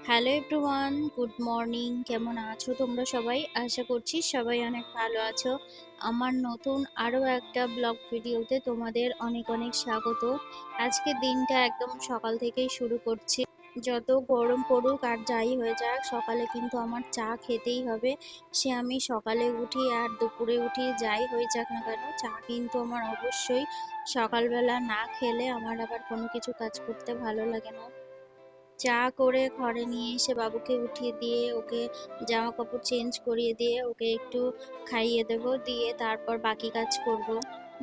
Hello everyone, good morning. কেমন আছো তোমরা সবাই? আশা করছি সবাই অনেক ভালো আছো। আমার নতুন আরও একটা ব্লগ ভিডিওতে তোমাদের অনেক অনেক স্বাগত। আজকে দিনটা একদম সকাল থেকেই শুরু করছি। যত গরম পড়ুক আর যাই হয়ে যাক, সকালে কিন্তু আমার চা খেতেই হবে। সে আমি সকালে উঠি আর দুপুরে উঠি, যাই হয়ে যাক না কেন, চা কিন্তু আমার অবশ্যই। সকালবেলা না খেলে আমার আবার কোনো কিছু কাজ করতে ভালো লাগে না। চা করে ঘরে নিয়ে এসে বাবুকে উঠিয়ে দিয়ে ওকে জামা কাপড় চেঞ্জ করিয়ে দিয়ে ওকে একটু খাইয়ে দেবো, দিয়ে তারপর বাকি কাজ করব।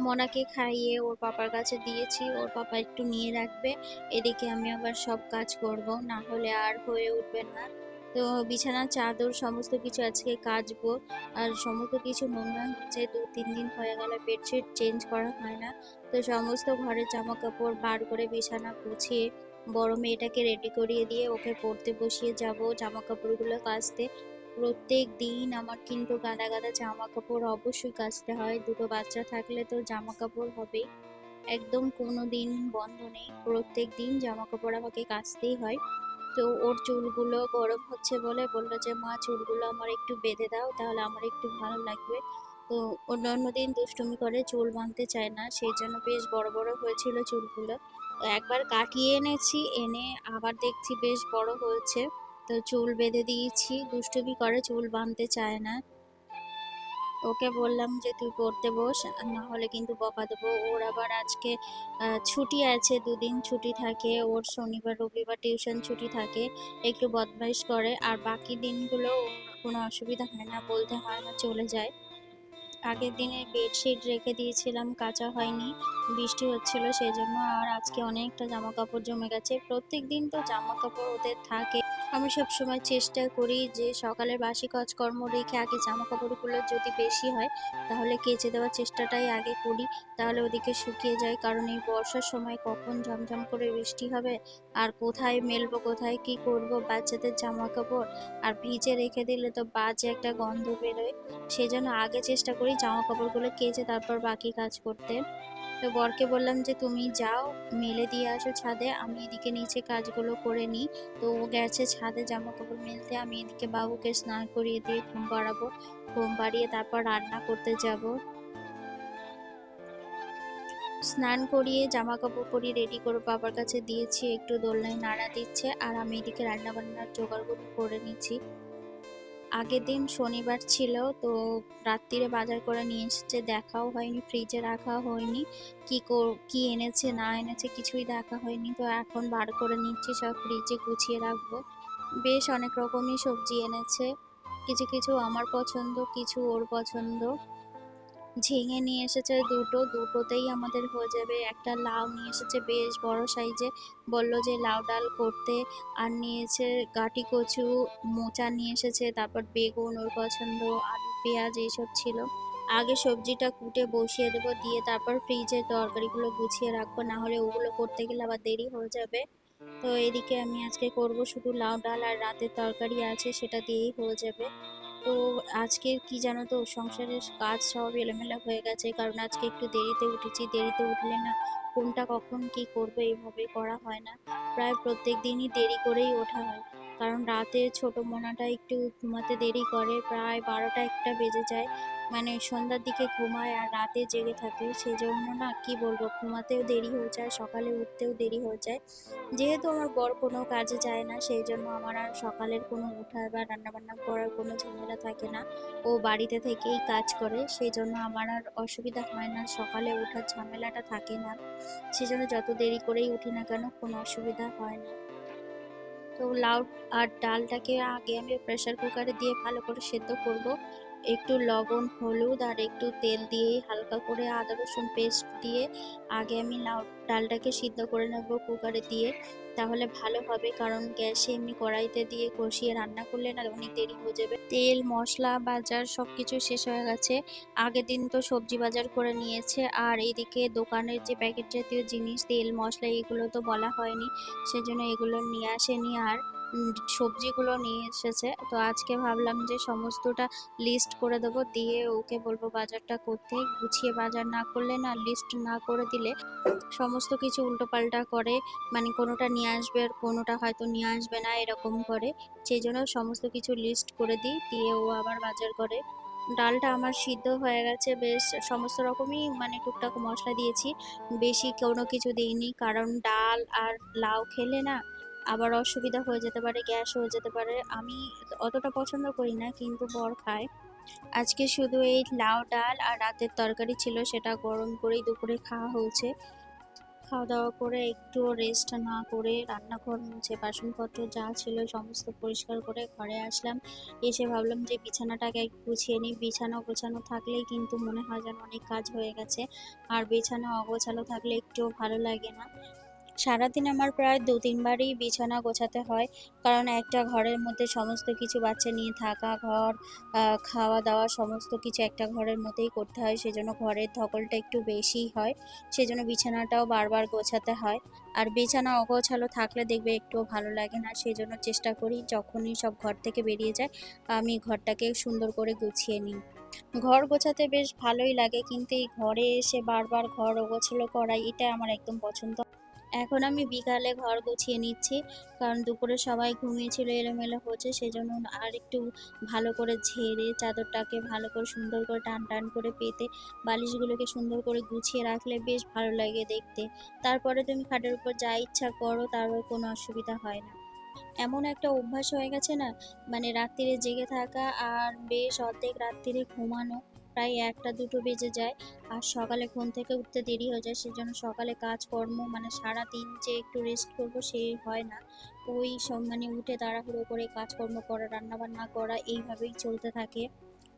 মোনাকে খাইয়ে ওর পাপার কাছে দিয়েছি, ওর পাপা একটু নিয়ে রাখবে। এদিকে আমি আবার সব কাজ করব, না হলে আর হয়ে উঠবে না। তো বিছানা চাদর সমস্ত কিছু আজকে কাচবো। আর সমস্ত কিছু নোংরা হচ্ছে, 2-3 দিন হয়ে গেল বেডশিট চেঞ্জ করা হয় না। তো সমস্ত ঘরের জামা কাপড় বার করে বিছানা গুছিয়ে বড় মেয়েটাকে রেডি করিয়ে দিয়ে ওকে পড়তে বসিয়ে যাব জামা কাপড়গুলো কাচতে। প্রত্যেক দিন আমার কিন্তু গাদা গাদা জামা কাপড় অবশ্যই কাচতে হয়, দুটো বাচ্চা থাকলে তো জামা কাপড় হবেই। একদম কোনো দিন বন্ধ নেই, প্রত্যেক দিন জামা কাপড় আমাকে কাচতেই হয়। তো ওর চুলগুলো গরম হচ্ছে বলে বললো যে মা, চুলগুলো আমার একটু বেঁধে দাও, তাহলে আমার একটু ভালো লাগবে। তো অন্য দিন দুষ্টুমি করে, চুল বাঁধতে চায় না, সেই জন্য বেশ বড় বড় হয়েছিল চুলগুলো। তো একবার কাটিয়ে এনেছি, এনে আবার দেখছি বেশ বড় হয়েছে। তো চুল বেঁধে দিয়েছি, দুষ্টুমি করে, চুল বাঁধতে চায় না। ওকে বললাম যে তুই পড়তে বস, আর না হলে কিন্তু বকা দেবো। ওর আবার আজকে ছুটি আছে, 2 দিন ছুটি থাকে ওর, শনিবার রবিবার টিউশন ছুটি থাকে। একটু বদমাইশ করে, আর বাকি দিনগুলো ওর কোনো অসুবিধা হয় না, বলতে হয় না, চলে যায়। আগের দিনে বেডশিট রেখে দিয়েছিলাম, কাচা হয়নি, বৃষ্টি হচ্ছিল সেই জন্য। আর আজকে অনেকটা জামা কাপড় জমে গেছে, প্রত্যেক দিন তো জামা কাপড় ওদের থাকে। আমি সবসময় চেষ্টা করি যে সকালের বাসি কাজকর্ম রেখে আগে জামা কাপড়গুলো যদি বেশি হয় তাহলে কেচে দেওয়ার চেষ্টাটাই আগে করি, তাহলে ওদিকে শুকিয়ে যায়। কারণ এই বর্ষার সময় কখন ঝমঝম করে বৃষ্টি হবে, আর কোথায় মেলবো, কোথায় কি করব বাচ্চাদের জামা কাপড়। আর ভিজে রেখে দিলে তো বাজে একটা গন্ধ বেরোয়, সেজন্য আগে চেষ্টা করি জামা কাপড়গুলো কেচে তারপর বাকি কাজ করতে। তো বরকে বললাম যে তুমি যাও, মেলে দিয়ে আসো ছাদে, আমি এদিকে নিচে কাজগুলো করে নিই। তো ও গেছে ছাদে জামা কাপড় মেলতে, আমি এদিকে বাবুকে স্নান করিয়ে দিয়ে ঘুম পাড়াবো। ঘুম পাড়িয়ে তারপর রান্না করতে যাব। স্নান করিয়ে জামা কাপড় পরিয়ে রেডি করে বাবার কাছে দিয়েছি, একটু দোলনায় নাড়া দিচ্ছে, আর আমি এদিকে রান্না বান্নার জোগাড়গুলো করে নিচ্ছি। আগের দিন শনিবার ছিল, তো রাত্রিরে বাজার করে নিয়ে এসেছে, দেখাও হয়নি, ফ্রিজে রাখা হয়নি। কি এনেছে না এনেছে কিছুই দেখা হয়নি। তো এখন বার করে নিচ্ছি, সব ফ্রিজে গুছিয়ে রাখবো। বেশ অনেক রকমই সবজি এনেছে, কিছু কিছু আমার পছন্দ, কিছু ওর পছন্দ। ঝিঙে নিয়ে এসেছে দুটো, দুটোতেই আমাদের হয়ে যাবে। একটা লাউ নিয়ে এসেছে বেশ বড় সাইজে, বলল যে লাউ ডাল করতে। আর নিয়েছে গাটি কচু, মোচা নিয়ে এসেছে, তারপর বেগুন ওর পছন্দ, আলু পেঁয়াজ এইসব ছিল। আগে সবজিটা কুটে বসিয়ে দেবো, দিয়ে তারপর ফ্রিজে তরকারিগুলো গুছিয়ে রাখবো, না হলে ওগুলো করতে গেলে আবার দেরি হয়ে যাবে। তো এদিকে আমি আজকে করব শুধু লাউ ডাল, আর রাতের তরকারি আছে সেটা দিয়েই হয়ে যাবে। তো আজকের কি জানো তো, সংসারের কাজ সব এলোমেলো হয়ে গেছে, কারণ আজকে একটু দেরিতে উঠেছি। দেরিতে উঠলে না কোনটা কখন কি করবো এইভাবে করা হয় না, প্রায় প্রত্যেক দিনই দেরি করেই ওঠা হয়। কারণ রাতে ছোট মোনাটা একটু ঘুমাতে দেরি করে, প্রায় 12টা 1টা বেজে যায়, মানে সন্ধ্যার দিকে ঘুমায় আর রাতে জেগে থাকে। সেই জন্য না কি বলবো, ঘুমাতেও দেরি হয়ে যায়, সকালে উঠতেও দেরি হয়ে যায়। যেহেতু আমার বর কোনো কাজে যায় না, সেই জন্য আমার আর সকালের কোনো ওঠা বা রান্নাবান্না করার কোনো ঝামেলা থাকে না। ও বাড়িতে থেকেই কাজ করে, সেই জন্য আমার আর অসুবিধা হয় না, সকালে ওঠার ঝামেলাটা থাকে না। সেজন্য যত দেরি করেই উঠি না কেন কোনো অসুবিধা হয় না। তো লাউ আর ডালটাকে আগে আমি প্রেসার কুকারে দিয়ে ভালো করে সেদ্ধ করব। একটু লবণ, হলুদ আর একটু তেল দিয়ে হালকা করে আদা রসুন পেস্ট দিয়ে আগে আমি লাউ ডালটাকে সিদ্ধ করে নেব কুকারে দিয়ে, তাহলে ভালো হবে। কারণ গ্যাসে এমনি কড়াইতে দিয়ে কষিয়ে রান্না করলে না অনেক দেরি হয়ে যাবে। তেল মশলা বাজার সবকিছু শেষ হয়ে গেছে, আগের দিন তো সবজি বাজার করে নিয়েছে। আর এদিকে দোকানের যে প্যাকেট জাতীয় জিনিস, তেল মশলা, এগুলো তো বলা হয়নি, সেজন্য এগুলো নিয়ে আসেনি। আর সবজিগুলো নিয়ে এসেছে। তো আজকে ভাবলাম যে সমস্তটা লিস্ট করে দেবো, দিয়ে ওকে বলবো বাজারটা করতে। গুছিয়ে বাজার না করলে না, লিস্ট না করে দিলে সমস্ত কিছু উল্টোপাল্টা করে, মানে কোনোটা নিয়ে আসবে আর কোনোটা হয়তো নিয়ে আসবে না, এরকম করে। সেই জন্য সমস্ত কিছু লিস্ট করে দিই, দিয়ে ও আবার বাজার করে। ডালটা আমার সিদ্ধ হয়ে গেছে বেশ, সমস্ত রকমই মানে টুকটাক মশলা দিয়েছি, বেশি কোনো কিছু দিইনি, কারণ ডাল আর লাউ খেলে না আবার অসুবিধা হয়ে যেতে পারে, গ্যাস হয়ে যেতে পারে। আমি অতটা পছন্দ করি না, কিন্তু বর খায়। আজকে শুধু এই লাউ ডাল আর রাতের তরকারি ছিল, সেটা গরম করেই দুপুরে খাওয়া হয়েছে। খাওয়া দাওয়া করে একটু রেস্ট না করে রান্নাঘর মুছে বাসনপত্র যা ছিল সমস্ত পরিষ্কার করে ঘরে আসলাম। এসে ভাবলাম যে বিছানাটাকে একটু গুছিয়ে নিই। বিছানা গোছানো থাকলেই কিন্তু মনে হয় যেন অনেক কাজ হয়ে গেছে, আর বিছানা অগোছালো থাকলে একটুও ভালো লাগে না। সারাদিন আমার প্রায় ২-৩ বারই বিছানা গোছাতে হয়, কারণ একটা ঘরের মধ্যে সমস্ত কিছু বাচ্চা নিয়ে থাকা ঘর, খাওয়া দাওয়া সমস্ত কিছু একটা ঘরের মধ্যেই করতে হয়, সেজন্য ঘরের ধকলটা একটু বেশিই হয়। সেজন্য বিছানাটাও বারবার গোছাতে হয়। আর বিছানা অগোছালো থাকলে দেখবে একটুও ভালো লাগে না, সেজন্য চেষ্টা করি যখনই সব ঘর থেকে বেরিয়ে যায় আমি ঘরটাকে সুন্দর করে গুছিয়ে নিই। ঘর গোছাতে বেশ ভালোই লাগে, কিন্তু এই ঘরে এসে বারবার ঘর অগোছালো করা এটা আমার একদম পছন্দ। এখন আমি বিকালে ঘর গুছিয়ে নিচ্ছি, কারণ দুপুরে সবাই ঘুমিয়েছিল, এলোমেলো হয়েছে, সেজন্য আর একটু ভালো করে ঝেড়ে চাদরটাকে ভালো করে সুন্দর করে টান টান করে পেতে বালিশগুলোকে সুন্দর করে গুছিয়ে রাখলে বেশ ভালো লাগে দেখতে। তারপরে তুমি খাটের উপর যা ইচ্ছা করো, তারও কোনো অসুবিধা হয় না। এমন একটা অভ্যাস হয়ে গেছে না, মানে রাত্তিরে জেগে থাকা আর বেশ অর্ধেক রাত্তিরে ঘুমানো, প্রায় ১টা-২টো বেজে যায়। আর সকালে ঘুম থেকে উঠতে দেরি হয়ে যায়, সেজন্য সকালে কাজকর্ম মানে সারাদিন যে একটু রেস্ট করবো সে হয় না। ওই সব মানে উঠে তাড়াহুড়ো করে কাজকর্ম করা, রান্নাবান্না করা, এইভাবেই চলতে থাকে।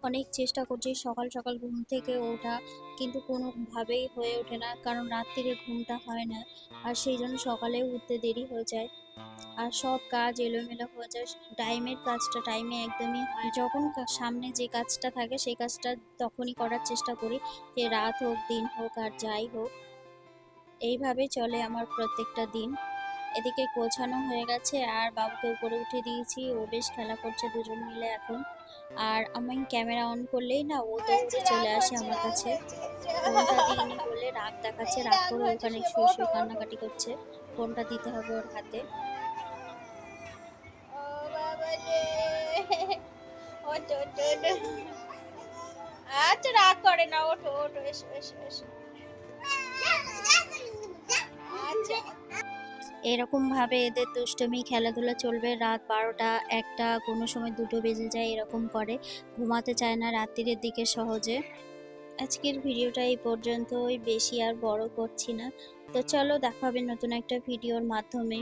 অনেক চেষ্টা করছি সকাল সকাল ঘুম থেকে ওঠা, কিন্তু কোনোভাবেই হয়ে ওঠে না, কারণ রাত্তিরে ঘুমটা হয় না, আর সেই জন্য সকালেও উঠতে দেরি হয়ে যায়। আর সব কাজ এলোমেলো হয়ে যায়, টাইমের কাজটা টাইমে একদমই হয়। যখন সামনে যে কাজটা থাকে সেই কাজটা তখনই করার চেষ্টা করি, সে রাত হোক দিন হোক আর যাই হোক। এইভাবেই চলে আমার প্রত্যেকটা দিন। এদিকে গোছানো হয়ে গেছে আর বাবুকে উপরে উঠিয়ে দিয়েছি, ও বেশ খেলা করছে দুজন মিলে এখন। আর আমি ক্যামেরা অন করলেই না ও দৌড়ে চলে আসে আমার কাছে। ফোনটা দিইনি বলে রাগ দেখাচ্ছে, রাগ করে ওখানে শুয়ে শুয়ে কান্নাকাটি করছে। ফোনটা দিতে হবে ওর হাতে। ও বাবা রে! ওঠো, ওঠো, ওঠো। আচ্ছা রাগ করে না, ওঠো, ওঠো, এসো, এসো, এসো। আচ্ছা। এরকম ভাবে এদের দুষ্টুমি খেলাধুলা চলবে রাত ১২টা ১টা, কোনো সময় ২টো বেজে যায়, এরকম করে। ঘুমাতে চায় না রাত্তিরের দিকে সহজে। আজকের ভিডিওটা এই পর্যন্তই, বেশি আর বড় করছি না। তো চলো দেখা হবে নতুন একটা ভিডিওর মাধ্যমে।